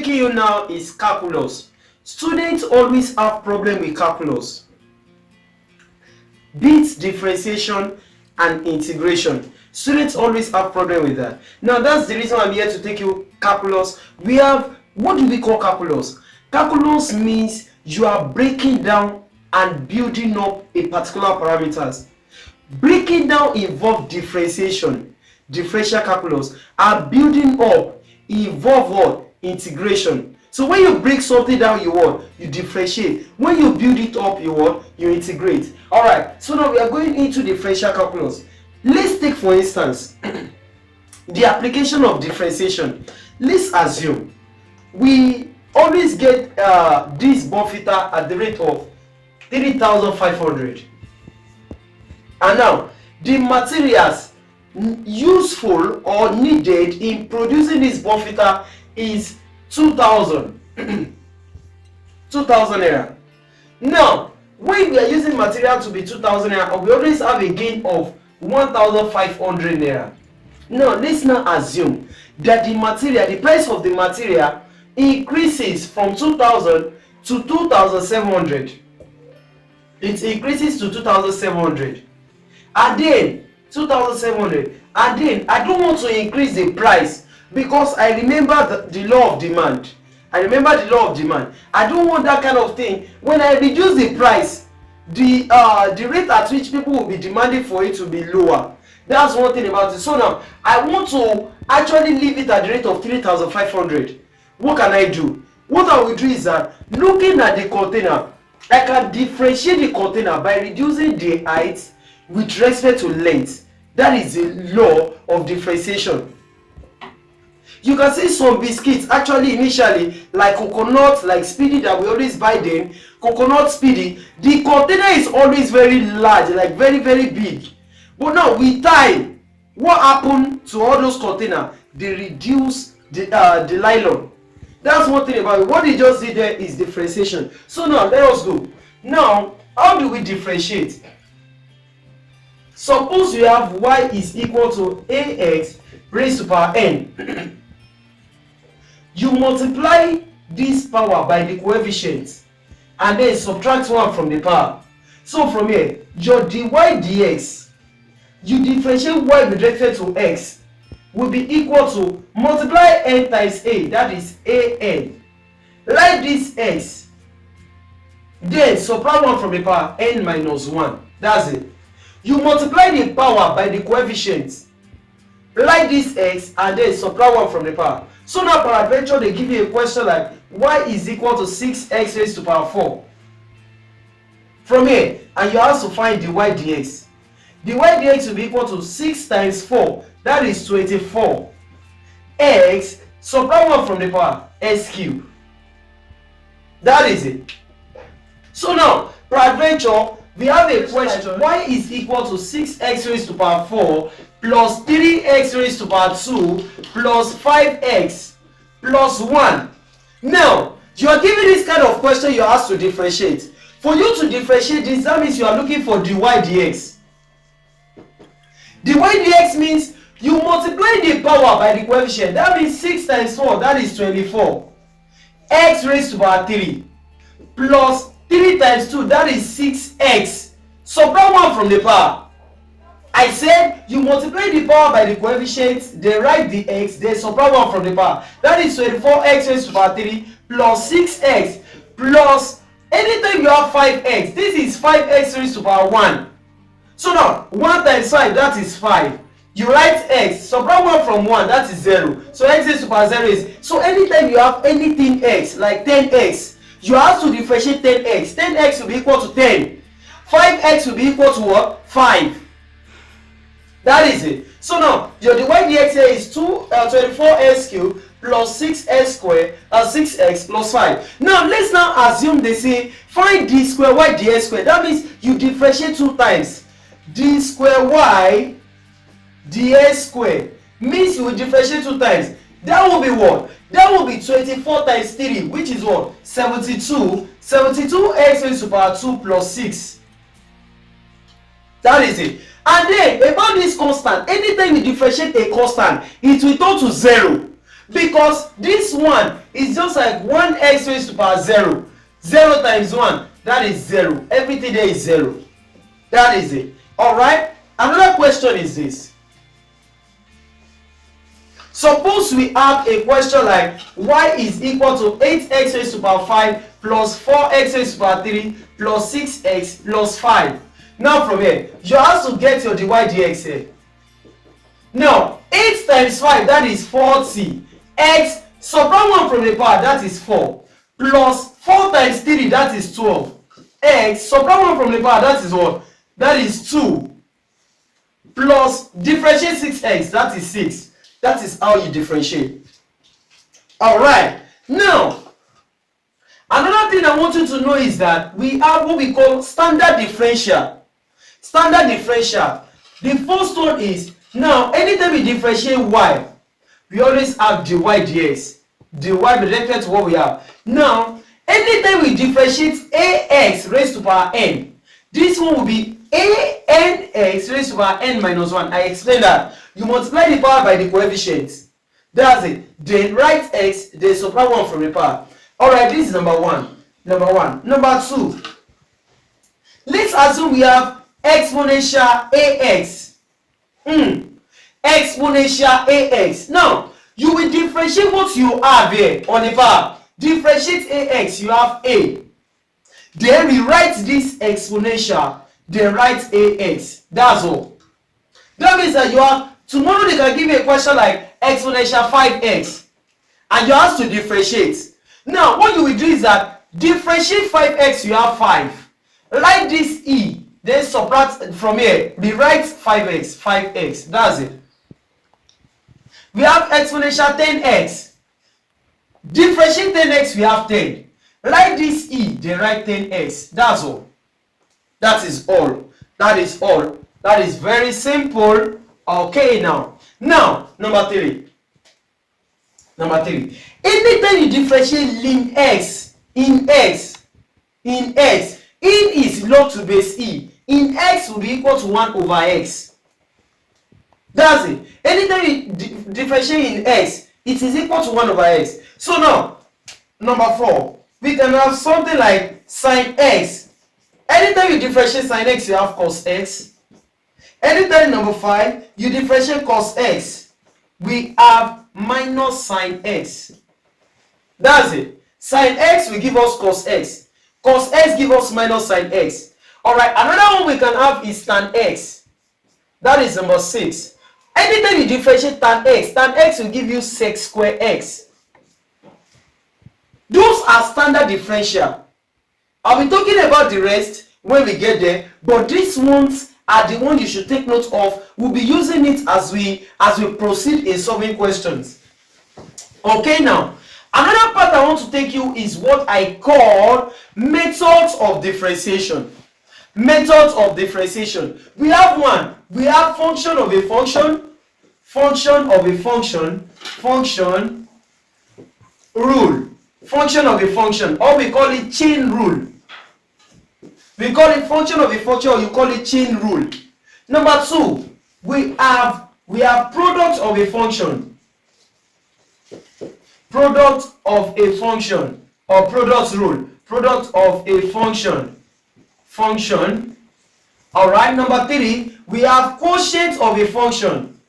taking you now is calculus. Students always have problem with calculus. Beat differentiation and integration. Students always have problem with that. Now that's the reason I'm here to take you calculus. We have, what do we call calculus? Calculus means you are breaking down and building up a particular parameters. Breaking down involve differentiation, differential calculus, and building up involve what? Integration. So when you break something down, you what? You differentiate. When you build it up, you what? You integrate. Alright, so now we are going into differential calculus. Let's take for instance the application of differentiation. Let's assume we always get this buffeter at the rate of 3,500. And now the materials useful or needed in producing this buffeter is 2,000 naira. Now when we are using material to be 2,000 naira, we always have a gain of 1,500 naira. Now let's now assume that the material, the price of the material increases from 2,000 to 2,700. It increases to 2,700. And then 2,700. And then I don't want to increase the price because I remember the law of demand. I don't want that kind of thing. When I reduce the price, the rate at which people will be demanding for it to be lower. That's one thing about it. So now I want to actually leave it at the rate of 3,500. What can I do? What I will do is that looking at the container, I can differentiate the container by reducing the height with respect to length. That is the law of differentiation. You can see some biscuits actually initially, like coconut, like Speedy that we always buy them, coconut Speedy, the container is always very large, like very big. But now with time, what happened to all those containers? They reduce the nylon. That's one thing about it. What they just did there is differentiation. So now let us go. Now how do we differentiate? Suppose you have y is equal to ax raised to power n. You multiply this power by the coefficient and then subtract 1 from the power. So from here, your dy dx, you differentiate y with respect to x, will be equal to multiply n times a, that is an. Write this x, then subtract 1 from the power, n minus 1. That's it. You multiply the power by the coefficient, write this x, and then subtract 1 from the power. So now peradventure they give you a question like y is equal to 6x raised to power 4. From here, and you have to find dy dx. Dy dx will be equal to 6 times 4, that is 24. X, subtract 1 from the power, x cubed. That is it. So now, peradventure, we have a question. Y is equal to 6x raised to power 4 plus 3x raised to power 2 plus 5x plus 1. Now, you are given this kind of question, you are asked to differentiate. For you to differentiate this, that means you are looking for dy dx. Dy dx means you multiply the power by the coefficient. That means 6 times 4, that is 24. X raised to power 3 plus 3 times 2, that is 6x. Subtract 1 from the power. I said you multiply the power by the coefficient, then write the x, then subtract 1 from the power. That is 24x raised to power 3 plus 6x plus, anytime you have 5x, this is 5x raised to power 1. So now 1 times 5, that is 5. You write x, subtract 1 from 1, that is 0. So x raised to power 0 is, so anytime you have anything x, like 10x, you have to differentiate 10x. 10x will be equal to 10. 5x will be equal to what? 5. That is it. So now, your dy dx here is 24x cubed plus 6x squared and 6x plus 5. Now, let's now assume they say, find d square y dx squared. That means you differentiate 2 times. D square y dx squared means you will differentiate 2 times. That will be what? That will be 24 times 3, which is what? 72. 72x raised to power 2 plus 6. That is it. And then about this constant, anytime you differentiate a constant, it will turn to 0. Because this one is just like 1x raised to power 0. 0 times 1, that is 0. Everything there is 0. That is it. Alright? Another question is this. Suppose we have a question like y is equal to 8x raised to power 5 plus 4x raised to power 3 plus 6x plus 5. Now from here, you have to get your dy dx here. Now, 8 times 5, that is 40. X, subtract 1 from the power, that is 4. Plus 4 times 3, that is 12. X, subtract 1 from the power, that is what? That is 2. Plus differentiate 6x, that is 6. That is how you differentiate. Alright. Now, another thing I want you to know is that we have what we call standard differential. Standard differential. The first one is, now anytime we differentiate y, we always have dy dx. dy related to what we have. Now, anytime we differentiate ax raised to power n, this one will be anx raised to power n minus 1. I explained that. You multiply the power by the coefficients. That's it. Then write x, then subtract 1 from the power. Alright, this is number 1. Number 2. Let's assume we have exponential ax. Exponential ax. Now, you will differentiate what you have here on the power. Differentiate ax, you have a. Then we write this exponential, then write ax. That's all. That means that you have, tomorrow they can give you a question like exponential 5x. And you have to differentiate. Now, what you will do is that differentiate 5x, you have 5. Write this e, then subtract from here. Rewrite 5x, 5x. That's it. We have exponential 10x. Differentiate 10x, we have 10. Write this e, then write 10x. That's all. That is all. That is all. That is very simple. Okay, now. Now, number 3. Anytime you differentiate in x, in is log to base e. In x will be equal to 1 over x. That's it. Anytime you differentiate in x, it is equal to 1 over x. So now, number 4, we can have something like sine x. Anytime you differentiate sine x, you have cos x. Anytime, number 5, you differentiate cos x, we have minus sine x. That's it. Sine x will give us cos x. Cos x give us minus sine x. Alright, another one we can have is tan x. That is number 6. Anytime you differentiate tan x will give you sec square x. Those are standard differential. I'll be talking about the rest when we get there, but these ones are the one you should take note of. We'll be using it as we proceed in solving questions. Okay, now another part I want to take you is what I call methods of differentiation. Methods of differentiation. We have one. We have function of a function, function of a function, function, rule, function of a function, or we call it chain rule. We call it function of a function, or you call it chain rule. Number 2, we have product of a function. Product of a function, or product rule. Product of a function. Function. Alright, number 3, we have quotient of a function.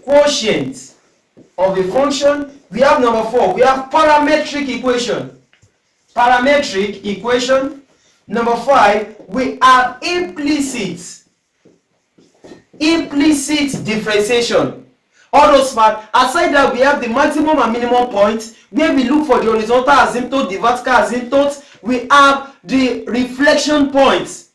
Quotient of a function. We have number 4, we have parametric equation. Parametric equation. Number 5, we have implicit differentiation. All those parts. Aside that, we have the maximum and minimum points where we look for the horizontal asymptote, the vertical asymptote. We have the reflection points.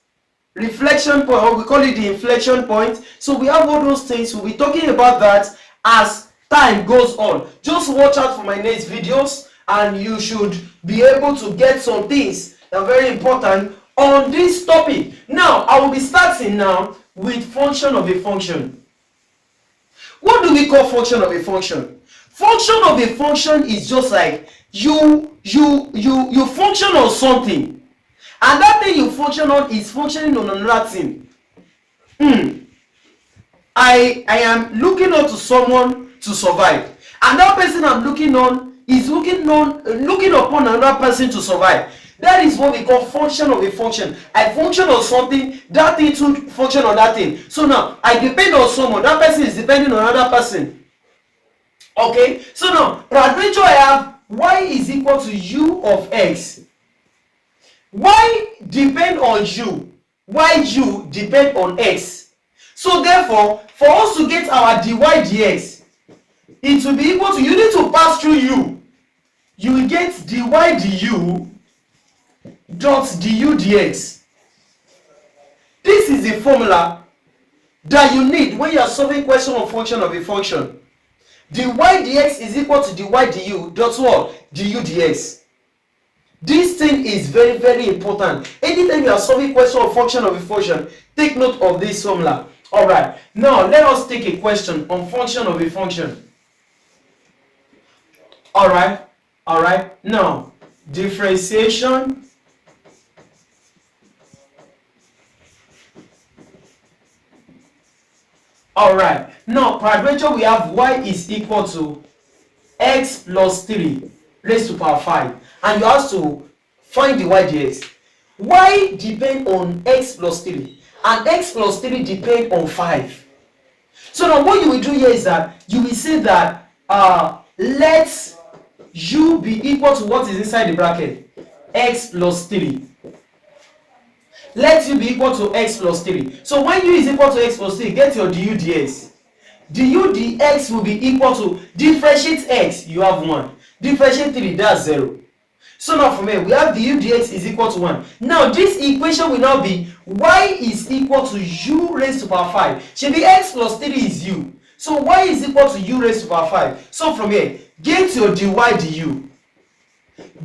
Reflection point, or we call it the inflection point. So we have all those things. We'll be talking about that as time goes on. Just watch out for my next videos, and you should be able to get some things that are very important on this topic. Now, I will be starting now with function of a function. What do we call function of a function? Function of a function is just like you function on something, and that thing you function on is functioning on another thing. I am looking up to someone to survive, and that person I'm looking on is looking upon another person to survive. That is what we call function of a function. I function on something, that thing to function on that thing. So now I depend on someone, that person is depending on another person. Okay, so now peradventure I have y is equal to u of x. Y depend on u, y u depend on x. So therefore, for us to get our dy dx, it will be equal to, you need to pass through u. You will get dy du dot du dx. This is the formula that you need when you are solving question of function of a function. Dy dx is equal to dy du dot what? Du dx. This thing is very, very important. Anytime you are solving question of function of a function, take note of this formula. Alright, now let us take a question on function of a function. Alright, now differentiation. Alright, now peradventure we have y is equal to x plus 3 raised to power 5, and you have to find the y dx. Y depend on x plus 3 and x plus 3 depend on 5. So now what you will do here is that you will say that let u be equal to what is inside the bracket, x plus 3. Let u be equal to x plus 3. So when u is equal to x plus 3, get your du dx. Du dx will be equal to, differentiate x, you have 1. Differentiate 3, that's 0. So now from here, we have du dx is equal to 1. Now this equation will now be y is equal to u raised to power 5. Should be x plus 3 is u. So y is equal to u raised to power 5. So from here, get your dy du.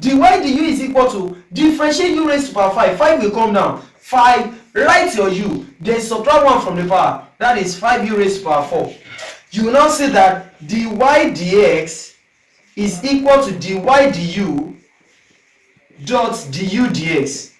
Dy du is equal to, differentiate u raised to power 5. 5 will come down. 5, write your u, then subtract 1 from the power. That is 5u raised to power 4. You will now say that dy dx is equal to dy du dot du dx,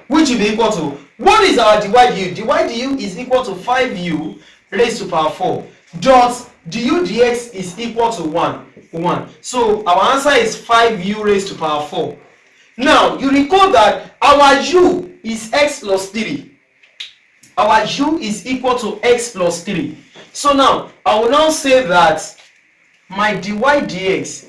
which will be equal to, what is our dy du? Dy du is equal to 5u raised to power 4 dot du dx is equal to 1. So our answer is 5u raised to power 4. Now you recall that our u is x plus 3. Our u is equal to x plus 3. So now I will now say that my dy dx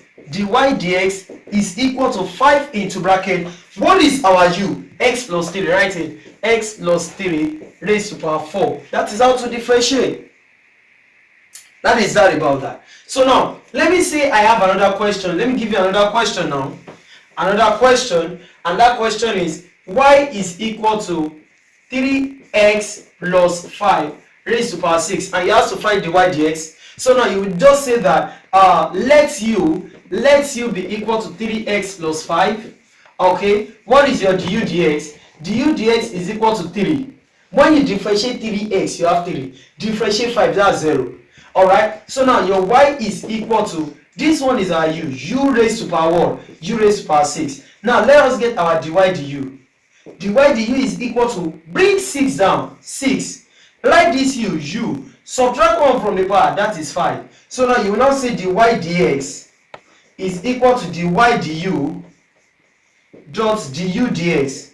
is equal to 5 into bracket. What is our u? X plus 3, write it. X plus 3 raised to power 4. That is how to differentiate. That is that about that. So now let me say I have another question. Let me give you another question now. Another question, and that question is y is equal to 3x plus 5 raised to power 6, and you have to find dy dx. So now you will just say that let u be equal to 3x plus 5. Okay, what is your du dx? Du dx is equal to 3. When you differentiate 3x, you have 3. Differentiate 5, that's 0. Alright, so now your y is equal to, this one is our u raised to power 1, u raised to power 6. Now let us get our dy du. Dy du is equal to, bring 6 down, 6. Write this u, subtract 1 from the power, that is 5. So now you will now say dy dx is equal to dy du dot du dx.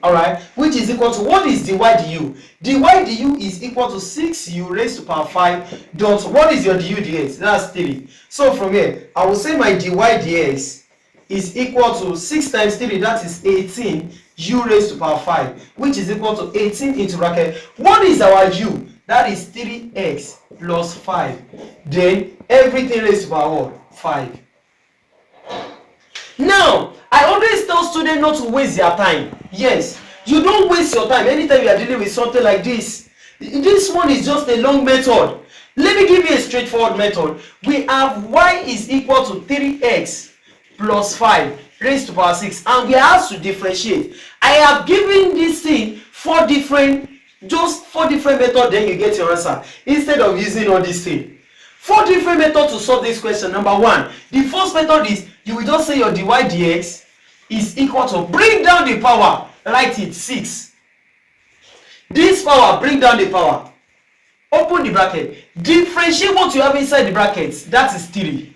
Alright, which is equal to, what is dy du? Dy du is equal to 6u raised to power 5 dot, what is your du dx? That's 3. So from here, I will say my dy dx is equal to 6 times 3, that is 18 u raised to power 5, which is equal to 18 into bracket. What is our u? That is 3x plus 5. Then everything raised to power 5. Now, I always tell students not to waste their time. Yes, you don't waste your time anytime you are dealing with something like this. This one is just a long method. Let me give you a straightforward method. We have y is equal to 3x plus 5 raised to power 6, and we are asked to differentiate. I have given this thing just four different methods, then you get your answer, instead of using all this thing. 4 different methods to solve this question. Number 1, the first method is, you will just say your dy dx is equal to, bring down the power, write it, 6. This power, bring down the power. Open the bracket. Differentiate what you have inside the bracket. That is 3.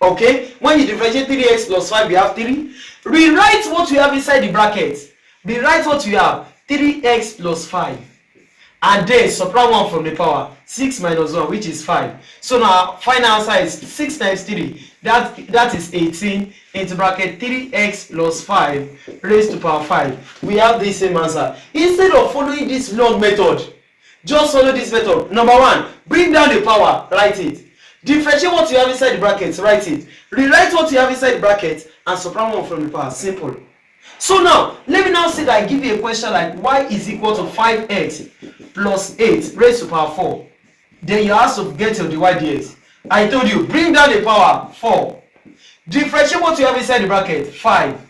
Okay? When you differentiate 3x plus 5, you have 3. Rewrite what you have inside the bracket. Rewrite what you have. 3x plus 5. And then subtract 1 from the power. 6 minus 1, which is 5. So now final answer is 6 times 3. That is 18 into bracket 3x plus 5 raised to power 5. We have the same answer. Instead of following this long method, just follow this method. Number 1, bring down the power, write it. Differentiate what you have inside the bracket, write it. Rewrite what you have inside the bracket and subtract 1 from the power. Simple. So now, let me now say that I give you a question like y is equal to 5x plus 8 raised to power 4. Then you have to get your dy dx. I told you, bring down the power, 4. Differentiate what you have inside the bracket, 5.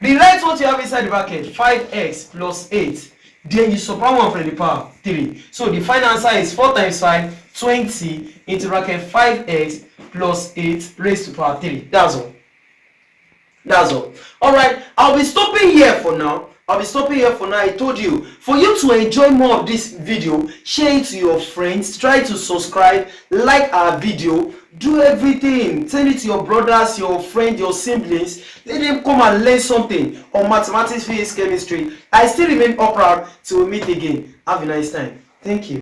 Rewrite what you have inside the bracket, 5x plus 8. Then you subtract 1 from the power, 3. So the final answer is 4 times 5, 20 into bracket 5x plus 8 raised to power 3. That's all. That's all. Alright, I'll be stopping here for now. I told you, for you to enjoy more of this video, share it to your friends, try to subscribe, like our video, do everything, send it to your brothers, your friends, your siblings, let them come and learn something on mathematics, physics, chemistry. I still remain Oprald till we meet again. Have a nice time. Thank you.